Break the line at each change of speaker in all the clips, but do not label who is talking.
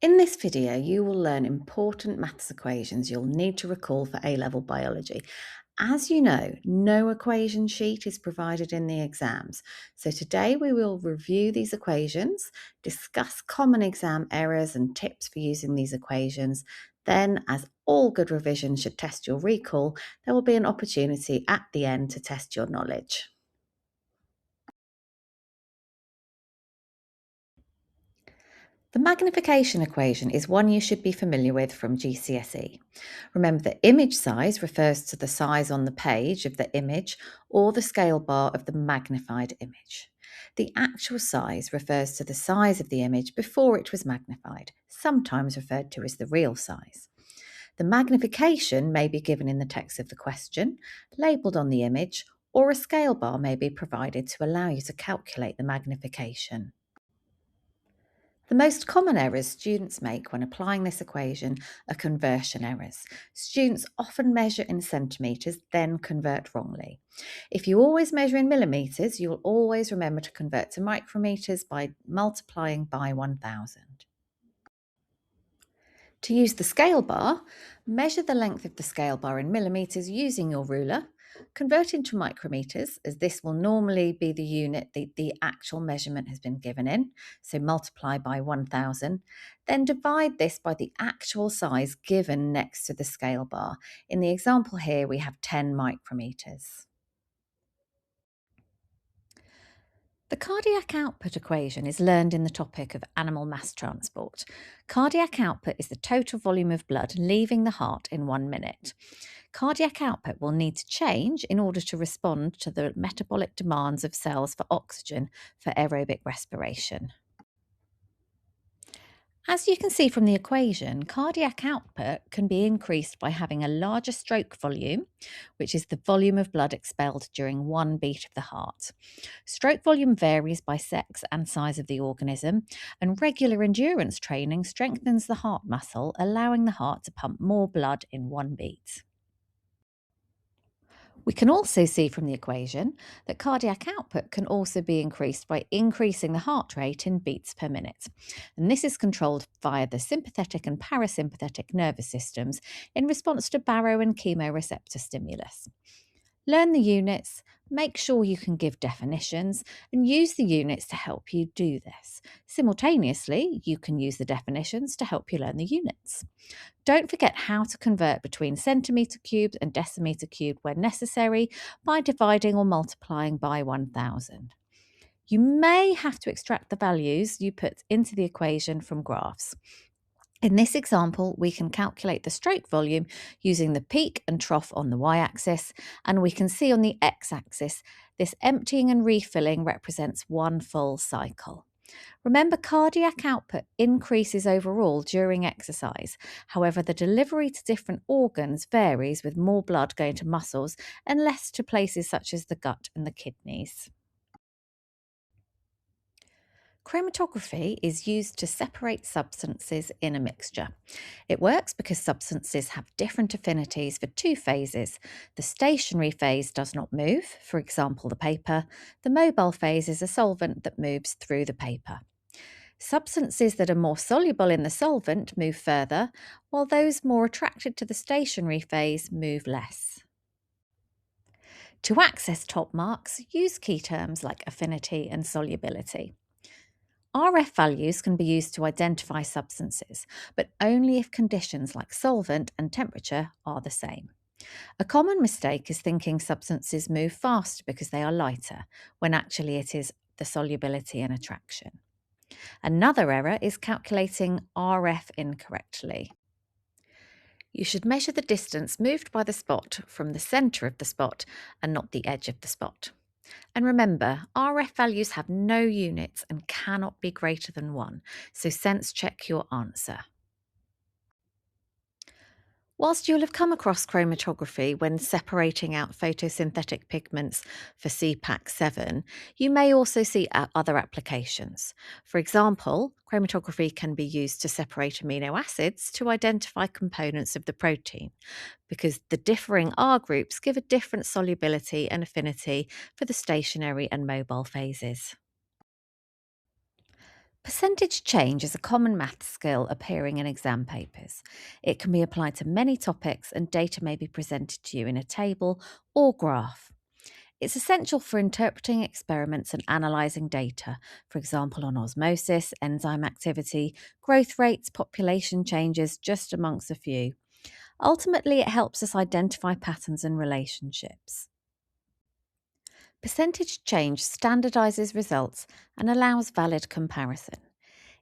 In this video, you will learn important maths equations you'll need to recall for A-level biology. As you know, no equation sheet is provided in the exams. So today we will review these equations, discuss common exam errors and tips for using these equations. Then, as all good revision should test your recall, there will be an opportunity at the end to test your knowledge. The magnification equation is one you should be familiar with from GCSE. Remember that image size refers to the size on the page of the image or the scale bar of the magnified image. The actual size refers to the size of the image before it was magnified, sometimes referred to as the real size. The magnification may be given in the text of the question, labelled on the image, or a scale bar may be provided to allow you to calculate the magnification. The most common errors students make when applying this equation are conversion errors. Students often measure in centimetres, then convert wrongly. If you always measure in millimetres, you'll always remember to convert to micrometres by multiplying by 1000. To use the scale bar, measure the length of the scale bar in millimetres using your ruler. Convert into micrometres, as this will normally be the unit the actual measurement has been given in, so multiply by 1000. Then divide this by the actual size given next to the scale bar. In the example here, we have 10 micrometres. The cardiac output equation is learned in the topic of animal mass transport. Cardiac output is the total volume of blood leaving the heart in 1 minute. Cardiac output will need to change in order to respond to the metabolic demands of cells for oxygen for aerobic respiration. As you can see from the equation, cardiac output can be increased by having a larger stroke volume, which is the volume of blood expelled during one beat of the heart. Stroke volume varies by sex and size of the organism, and regular endurance training strengthens the heart muscle, allowing the heart to pump more blood in one beat. We can also see from the equation that cardiac output can also be increased by increasing the heart rate in beats per minute. And this is controlled via the sympathetic and parasympathetic nervous systems in response to baro and chemoreceptor stimulus. Learn the units, make sure you can give definitions, and use the units to help you do this. Simultaneously, you can use the definitions to help you learn the units. Don't forget how to convert between centimetre cubed and decimetre cubed when necessary by dividing or multiplying by 1000. You may have to extract the values you put into the equation from graphs. In this example, we can calculate the stroke volume using the peak and trough on the y-axis, and we can see on the x-axis this emptying and refilling represents one full cycle. Remember, cardiac output increases overall during exercise. However, the delivery to different organs varies, with more blood going to muscles and less to places such as the gut and the kidneys. Chromatography is used to separate substances in a mixture. It works because substances have different affinities for two phases. The stationary phase does not move, for example, the paper. The mobile phase is a solvent that moves through the paper. Substances that are more soluble in the solvent move further, while those more attracted to the stationary phase move less. To access top marks, use key terms like affinity and solubility. RF values can be used to identify substances, but only if conditions like solvent and temperature are the same. A common mistake is thinking substances move faster because they are lighter, when actually it is the solubility and attraction. Another error is calculating RF incorrectly. You should measure the distance moved by the spot from the centre of the spot and not the edge of the spot. And remember, RF values have no units and cannot be greater than 1, so sense check your answer. Whilst you'll have come across chromatography when separating out photosynthetic pigments for CPAC 7, you may also see other applications. For example, chromatography can be used to separate amino acids to identify components of the protein, because the differing R groups give a different solubility and affinity for the stationary and mobile phases. Percentage change is a common maths skill appearing in exam papers. It can be applied to many topics and data may be presented to you in a table or graph. It's essential for interpreting experiments and analysing data, for example on osmosis, enzyme activity, growth rates, population changes, just amongst a few. Ultimately, it helps us identify patterns and relationships. Percentage change standardises results and allows valid comparison.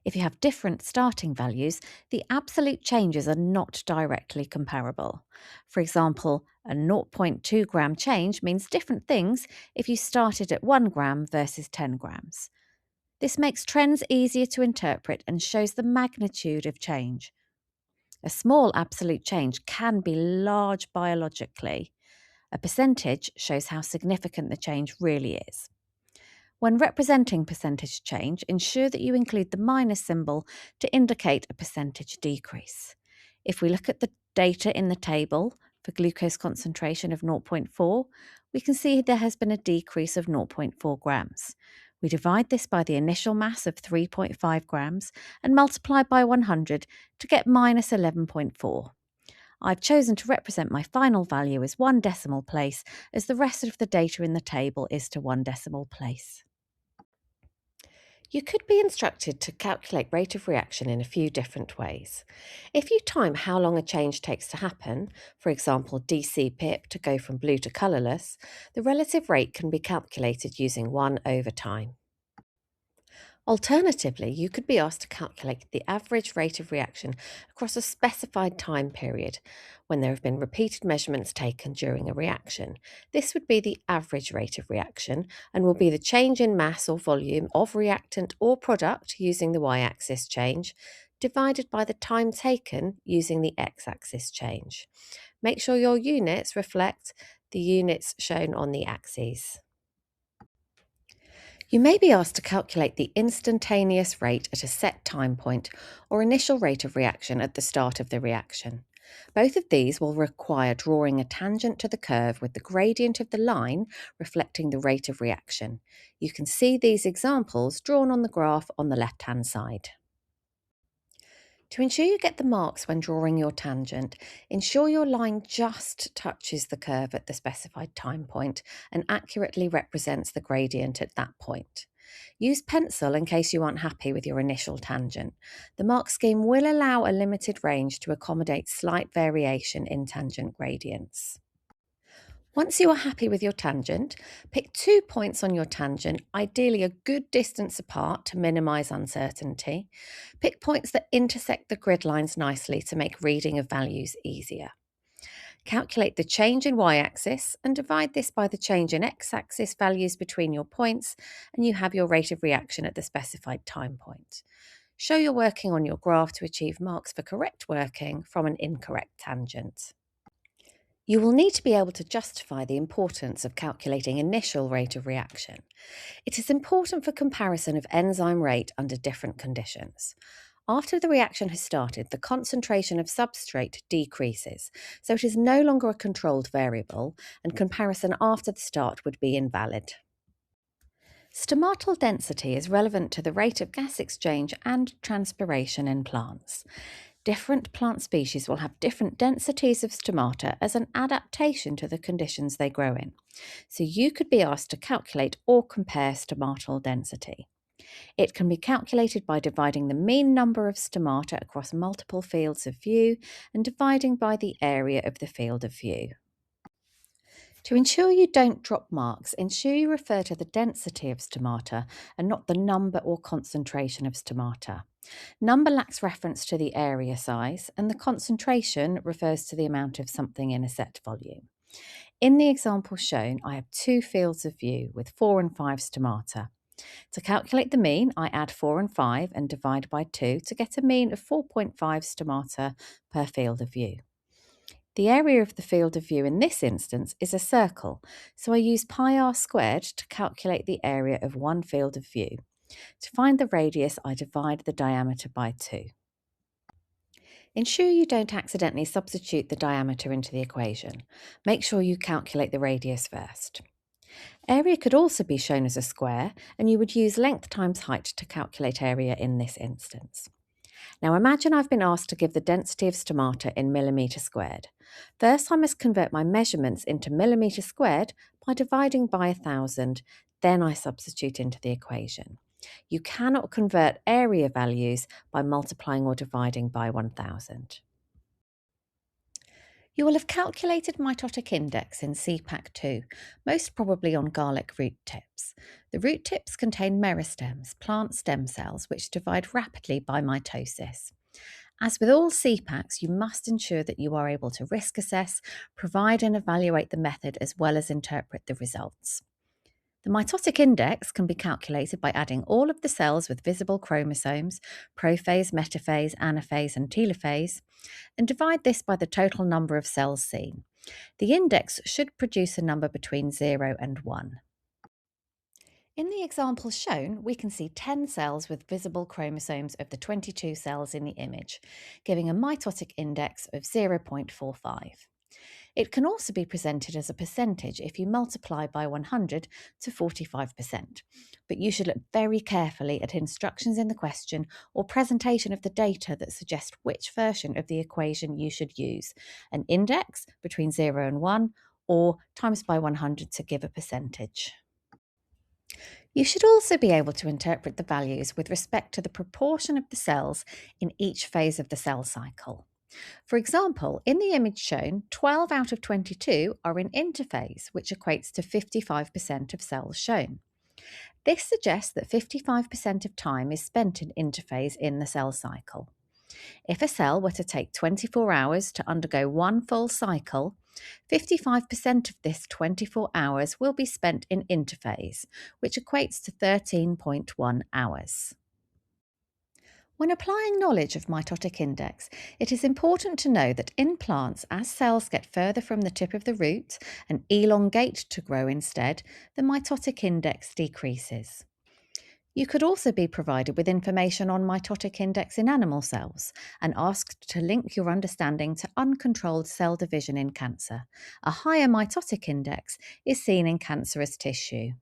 If you have different starting values, the absolute changes are not directly comparable. For example, a zero point 0.2 gram change means different things if you started at 1 gram versus 10 grams. This makes trends easier to interpret and shows the magnitude of change. A small absolute change can be large biologically. A percentage shows how significant the change really is. When representing percentage change, ensure that you include the minus symbol to indicate a percentage decrease. If we look at the data in the table for glucose concentration of 0.4, we can see there has been a decrease of 0.4 grams. We divide this by the initial mass of 3.5 grams and multiply by 100 to get minus 11.4. I've chosen to represent my final value as 1 decimal place, as the rest of the data in the table is to 1 decimal place. You could be instructed to calculate rate of reaction in a few different ways. If you time how long a change takes to happen, for example dc-pip to go from blue to colourless, the relative rate can be calculated using 1 over time. Alternatively, you could be asked to calculate the average rate of reaction across a specified time period when there have been repeated measurements taken during a reaction. This would be the average rate of reaction and will be the change in mass or volume of reactant or product using the y-axis change divided by the time taken using the x-axis change. Make sure your units reflect the units shown on the axes. You may be asked to calculate the instantaneous rate at a set time point or initial rate of reaction at the start of the reaction. Both of these will require drawing a tangent to the curve with the gradient of the line reflecting the rate of reaction. You can see these examples drawn on the graph on the left-hand side. To ensure you get the marks when drawing your tangent, ensure your line just touches the curve at the specified time point and accurately represents the gradient at that point. Use pencil in case you aren't happy with your initial tangent. The mark scheme will allow a limited range to accommodate slight variation in tangent gradients. Once you are happy with your tangent, pick 2 points on your tangent, ideally a good distance apart to minimise uncertainty. Pick points that intersect the grid lines nicely to make reading of values easier. Calculate the change in y-axis and divide this by the change in x-axis values between your points, and you have your rate of reaction at the specified time point. Show you're working on your graph to achieve marks for correct working from an incorrect tangent. You will need to be able to justify the importance of calculating initial rate of reaction. It is important for comparison of enzyme rate under different conditions. After the reaction has started, the concentration of substrate decreases, so it is no longer a controlled variable, and comparison after the start would be invalid. Stomatal density is relevant to the rate of gas exchange and transpiration in plants. Different plant species will have different densities of stomata as an adaptation to the conditions they grow in. So you could be asked to calculate or compare stomatal density. It can be calculated by dividing the mean number of stomata across multiple fields of view and dividing by the area of the field of view. To ensure you don't drop marks, ensure you refer to the density of stomata and not the number or concentration of stomata. Number lacks reference to the area size, and the concentration refers to the amount of something in a set volume. In the example shown, I have 2 fields of view with 4 and 5 stomata. To calculate the mean, I add 4 and 5 and divide by 2 to get a mean of 4.5 stomata per field of view. The area of the field of view in this instance is a circle, so I use pi r squared to calculate the area of one field of view. To find the radius, I divide the diameter by 2. Ensure you don't accidentally substitute the diameter into the equation. Make sure you calculate the radius first. Area could also be shown as a square, and you would use length times height to calculate area in this instance. Now imagine I've been asked to give the density of stomata in millimetre squared. First I must convert my measurements into millimetre squared by dividing by 1,000, then I substitute into the equation. You cannot convert area values by multiplying or dividing by 1,000. You will have calculated mitotic index in CPAC 2, most probably on garlic root tips. The root tips contain meristems, plant stem cells, which divide rapidly by mitosis. As with all CPACs, you must ensure that you are able to risk assess, provide and evaluate the method as well as interpret the results. The mitotic index can be calculated by adding all of the cells with visible chromosomes, prophase, metaphase, anaphase and telophase, and divide this by the total number of cells seen. The index should produce a number between 0 and 1. In the example shown, we can see 10 cells with visible chromosomes of the 22 cells in the image, giving a mitotic index of 0.45. It can also be presented as a percentage if you multiply by 100 to 45%, but you should look very carefully at instructions in the question or presentation of the data that suggest which version of the equation you should use, an index between 0 and 1 or times by 100 to give a percentage. You should also be able to interpret the values with respect to the proportion of the cells in each phase of the cell cycle. For example, in the image shown, 12 out of 22 are in interphase, which equates to 55% of cells shown. This suggests that 55% of time is spent in interphase in the cell cycle. If a cell were to take 24 hours to undergo one full cycle, 55% of this 24 hours will be spent in interphase, which equates to 13.1 hours. When applying knowledge of mitotic index, it is important to know that in plants, as cells get further from the tip of the root and elongate to grow instead, the mitotic index decreases. You could also be provided with information on mitotic index in animal cells and asked to link your understanding to uncontrolled cell division in cancer. A higher mitotic index is seen in cancerous tissue.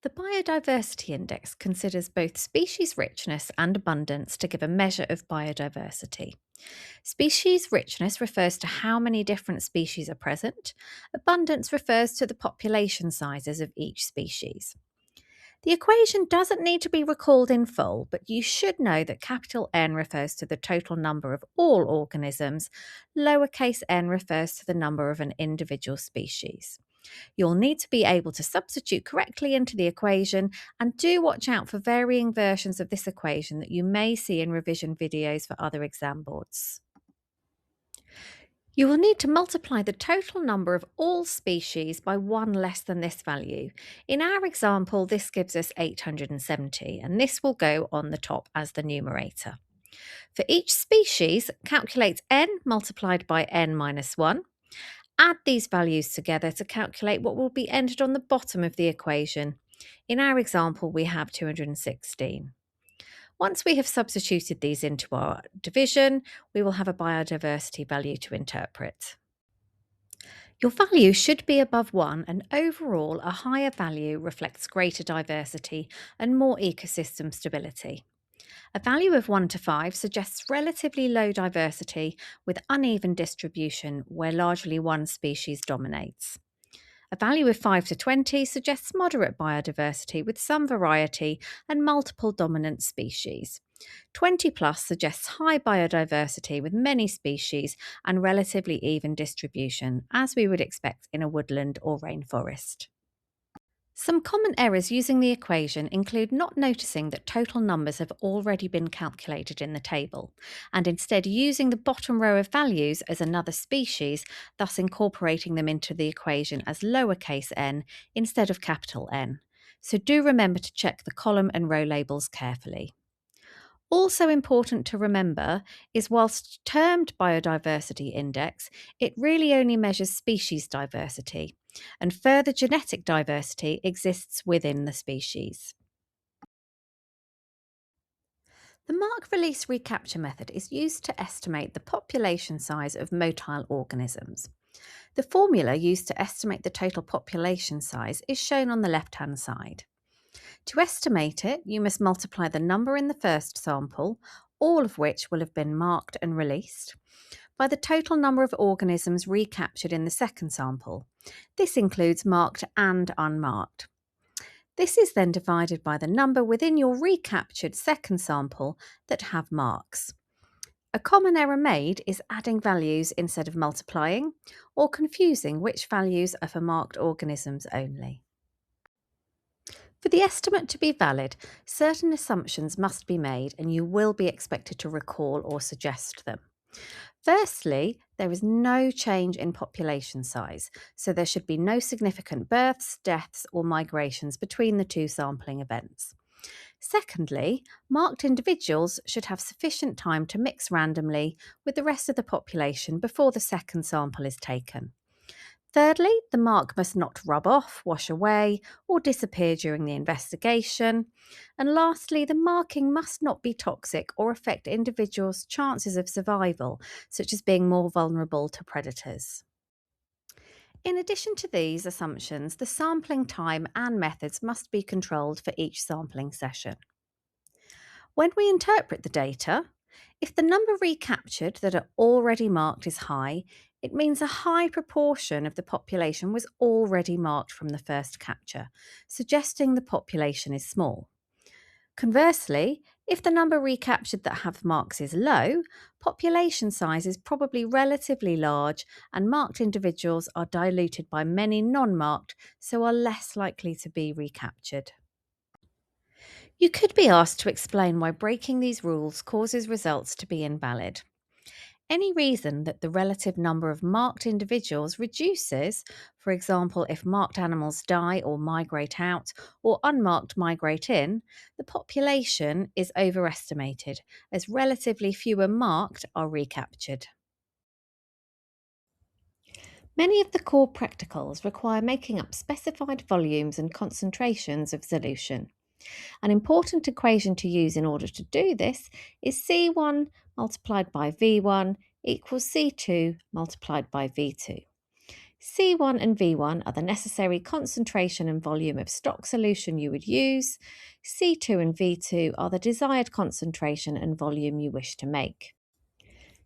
The Biodiversity Index considers both species richness and abundance to give a measure of biodiversity. Species richness refers to how many different species are present. Abundance refers to the population sizes of each species. The equation doesn't need to be recalled in full, but you should know that capital N refers to the total number of all organisms, lowercase n refers to the number of an individual species. You'll need to be able to substitute correctly into the equation, and do watch out for varying versions of this equation that you may see in revision videos for other exam boards. You will need to multiply the total number of all species by 1 less than this value. In our example, this gives us 870, and this will go on the top as the numerator. For each species, calculate n multiplied by n minus 1. Add these values together to calculate what will be entered on the bottom of the equation. In our example, we have 216. Once we have substituted these into our division, we will have a biodiversity value to interpret. Your value should be above 1, and overall a higher value reflects greater diversity and more ecosystem stability. A value of 1 to 5 suggests relatively low diversity with uneven distribution where largely one species dominates. A value of 5 to 20 suggests moderate biodiversity with some variety and multiple dominant species. 20 plus suggests high biodiversity with many species and relatively even distribution, as we would expect in a woodland or rainforest. Some common errors using the equation include not noticing that total numbers have already been calculated in the table, and instead using the bottom row of values as another species, thus incorporating them into the equation as lowercase n instead of capital N. So do remember to check the column and row labels carefully. Also important to remember is whilst termed Biodiversity Index, it really only measures species diversity, and further genetic diversity exists within the species. The mark-release recapture method is used to estimate the population size of motile organisms. The formula used to estimate the total population size is shown on the left-hand side. To estimate it, you must multiply the number in the first sample, all of which will have been marked and released, by the total number of organisms recaptured in the second sample. This includes marked and unmarked. This is then divided by the number within your recaptured second sample that have marks. A common error made is adding values instead of multiplying, or confusing which values are for marked organisms only. For the estimate to be valid, certain assumptions must be made and you will be expected to recall or suggest them. Firstly, there is no change in population size, so there should be no significant births, deaths, or migrations between the two sampling events. Secondly, marked individuals should have sufficient time to mix randomly with the rest of the population before the second sample is taken. Thirdly, the mark must not rub off, wash away, or disappear during the investigation. And lastly, the marking must not be toxic or affect individuals' chances of survival, such as being more vulnerable to predators. In addition to these assumptions, the sampling time and methods must be controlled for each sampling session. When we interpret the data, if the number recaptured that are already marked is high, it means a high proportion of the population was already marked from the first capture, suggesting the population is small. Conversely, if the number recaptured that have marks is low, population size is probably relatively large and marked individuals are diluted by many non-marked, so are less likely to be recaptured. You could be asked to explain why breaking these rules causes results to be invalid. Any reason that the relative number of marked individuals reduces, for example, if marked animals die or migrate out, or unmarked migrate in, the population is overestimated, as relatively fewer marked are recaptured. Many of the core practicals require making up specified volumes and concentrations of solution. An important equation to use in order to do this is C1 multiplied by V1 equals C2 multiplied by V2. C1 and V1 are the necessary concentration and volume of stock solution you would use. C2 and V2 are the desired concentration and volume you wish to make.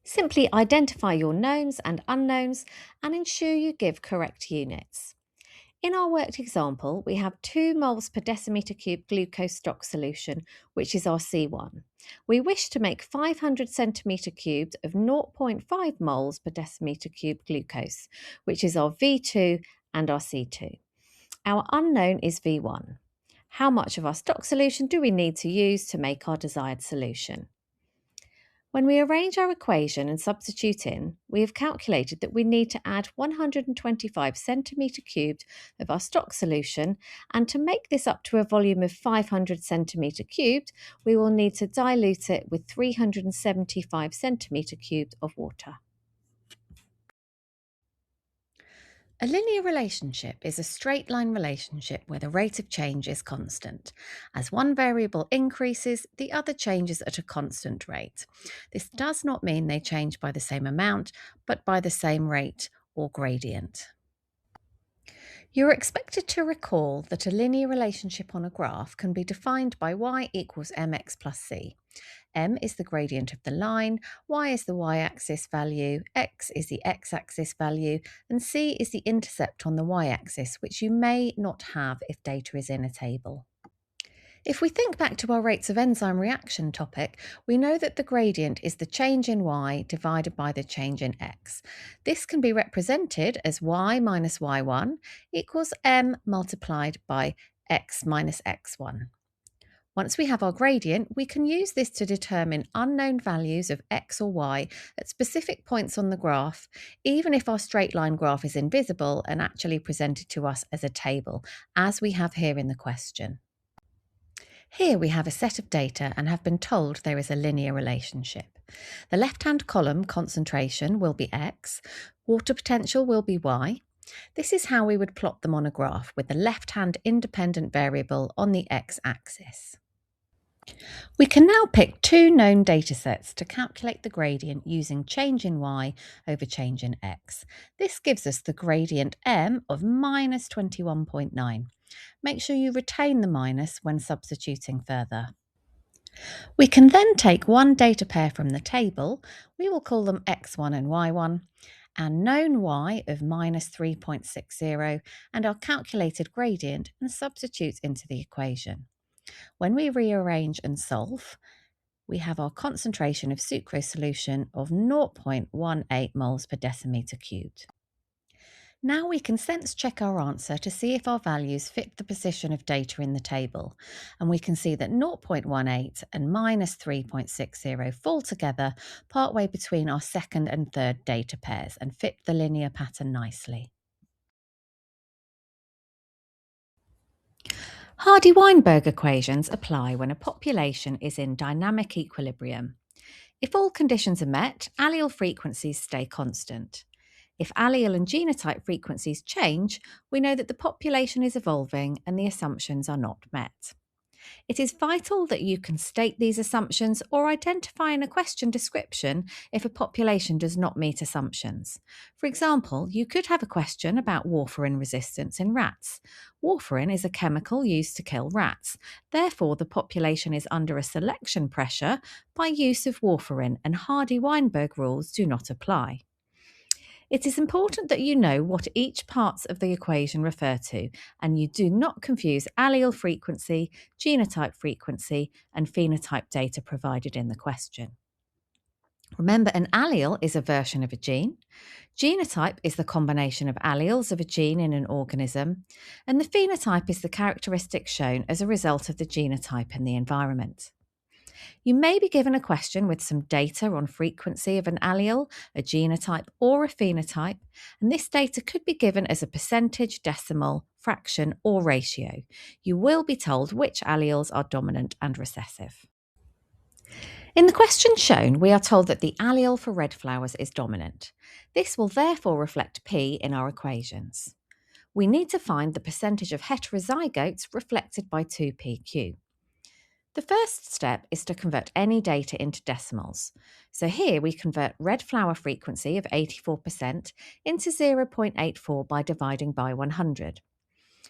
Simply identify your knowns and unknowns and ensure you give correct units. In our worked example, we have 2 moles per decimeter cube glucose stock solution, which is our C1. We wish to make 500 centimeter cubes of 0.5 moles per decimeter cube glucose, which is our V2 and our C2. Our unknown is V1. How much of our stock solution do we need to use to make our desired solution? When we arrange our equation and substitute in, we have calculated that we need to add 125 centimetre cubed of our stock solution, and to make this up to a volume of 500 centimetre cubed, we will need to dilute it with 375 centimetre cubed of water. A linear relationship is a straight line relationship where the rate of change is constant. As one variable increases, the other changes at a constant rate. This does not mean they change by the same amount, but by the same rate or gradient. You're expected to recall that a linear relationship on a graph can be defined by y equals mx plus c. M is the gradient of the line, y is the y-axis value, x is the x-axis value, and c is the intercept on the y-axis, which you may not have if data is in a table. If we think back to our rates of enzyme reaction topic, we know that the gradient is the change in y divided by the change in x. This can be represented as y minus y1 equals m multiplied by x minus x1. Once we have our gradient, we can use this to determine unknown values of x or y at specific points on the graph, even if our straight line graph is invisible and actually presented to us as a table, as we have here in the question. Here we have a set of data and have been told there is a linear relationship. The left-hand column, concentration, will be x, water potential will be y. This is how we would plot them on a graph, with the left-hand independent variable on the x-axis. We can now pick two known datasets to calculate the gradient using change in y over change in x. This gives us the gradient m of minus 21.9. Make sure you retain the minus when substituting further. We can then take one data pair from the table, we will call them x1 and y1, and known y of minus 3.60 and our calculated gradient and substitute into the equation. When we rearrange and solve, we have our concentration of sucrose solution of 0.18 moles per decimeter cubed. Now we can sense check our answer to see if our values fit the position of data in the table, and we can see that 0.18 and minus 3.60 fall together partway between our second and third data pairs and fit the linear pattern nicely. Hardy-Weinberg equations apply when a population is in dynamic equilibrium. If all conditions are met, allele frequencies stay constant. If allele and genotype frequencies change, we know that the population is evolving and the assumptions are not met. It is vital that you can state these assumptions or identify in a question description if a population does not meet assumptions. For example, you could have a question about warfarin resistance in rats. Warfarin is a chemical used to kill rats. Therefore, the population is under a selection pressure by use of warfarin, and Hardy-Weinberg rules do not apply. It is important that you know what each parts of the equation refer to, and you do not confuse allele frequency, genotype frequency, and phenotype data provided in the question. Remember, an allele is a version of a gene. Genotype is the combination of alleles of a gene in an organism, and the phenotype is the characteristics shown as a result of the genotype in the environment. You may be given a question with some data on frequency of an allele, a genotype, or a phenotype, and this data could be given as a percentage, decimal, fraction, or ratio. You will be told which alleles are dominant and recessive. In the question shown, we are told that the allele for red flowers is dominant. This will therefore reflect P in our equations. We need to find the percentage of heterozygotes reflected by 2pq. The first step is to convert any data into decimals. So here we convert red flower frequency of 84% into 0.84 by dividing by 100.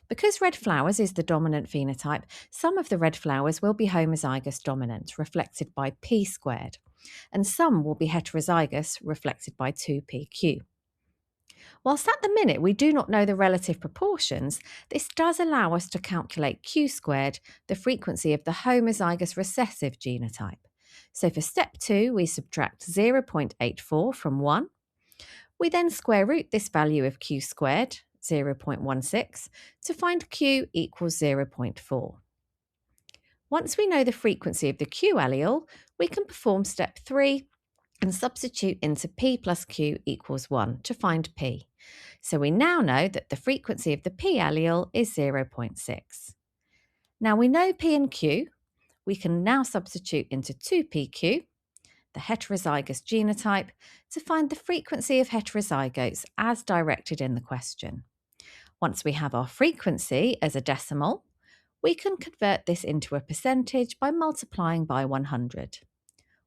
Because red flowers is the dominant phenotype, some of the red flowers will be homozygous dominant, reflected by p squared, and some will be heterozygous, reflected by 2pq. Whilst at the minute we do not know the relative proportions, this does allow us to calculate q squared, the frequency of the homozygous recessive genotype. So for step 2, we subtract 0.84 from 1. We then square root this value of q squared, 0.16, to find q equals 0.4. Once we know the frequency of the q allele, we can perform step 3 and substitute into p plus q equals 1 to find p. So we now know that the frequency of the p allele is 0.6. Now we know p and q. We can now substitute into 2pq, the heterozygous genotype, to find the frequency of heterozygotes as directed in the question. Once we have our frequency as a decimal, we can convert this into a percentage by multiplying by 100.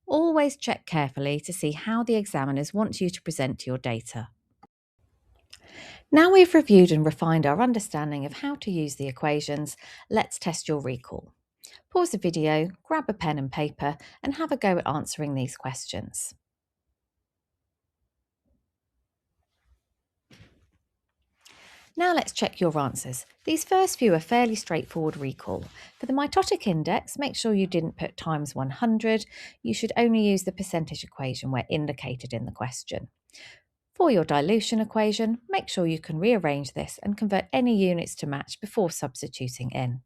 Always check carefully to see how the examiners want you to present your data. Now we've reviewed and refined our understanding of how to use the equations, let's test your recall. Pause the video, grab a pen and paper, and have a go at answering these questions. Now let's check your answers. These first few are fairly straightforward recall. For the mitotic index, make sure you didn't put times 100. You should only use the percentage equation where indicated in the question. For your dilution equation, make sure you can rearrange this and convert any units to match before substituting in.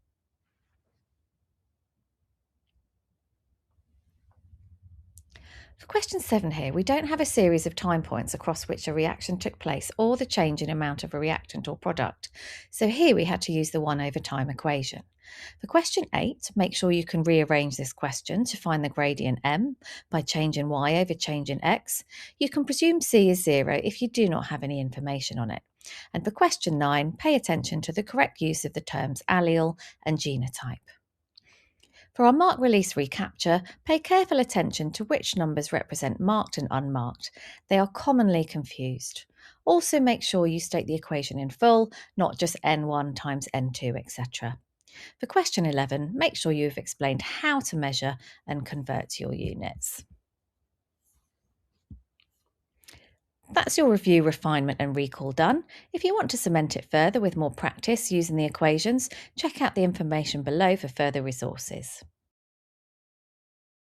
For question 7 here, we don't have a series of time points across which a reaction took place or the change in amount of a reactant or product. So here we had to use the 1 over time equation. For question 8, make sure you can rearrange this question to find the gradient m by change in y over change in x. You can presume c is 0 if you do not have any information on it. And for question 9, pay attention to the correct use of the terms allele and genotype. For our mark release recapture, pay careful attention to which numbers represent marked and unmarked. They are commonly confused. Also make sure you state the equation in full, not just n1 times n2, etc. For question 11, make sure you have explained how to measure and convert your units. That's your review, refinement and recall done. If you want to cement it further with more practice using the equations, check out the information below for further resources.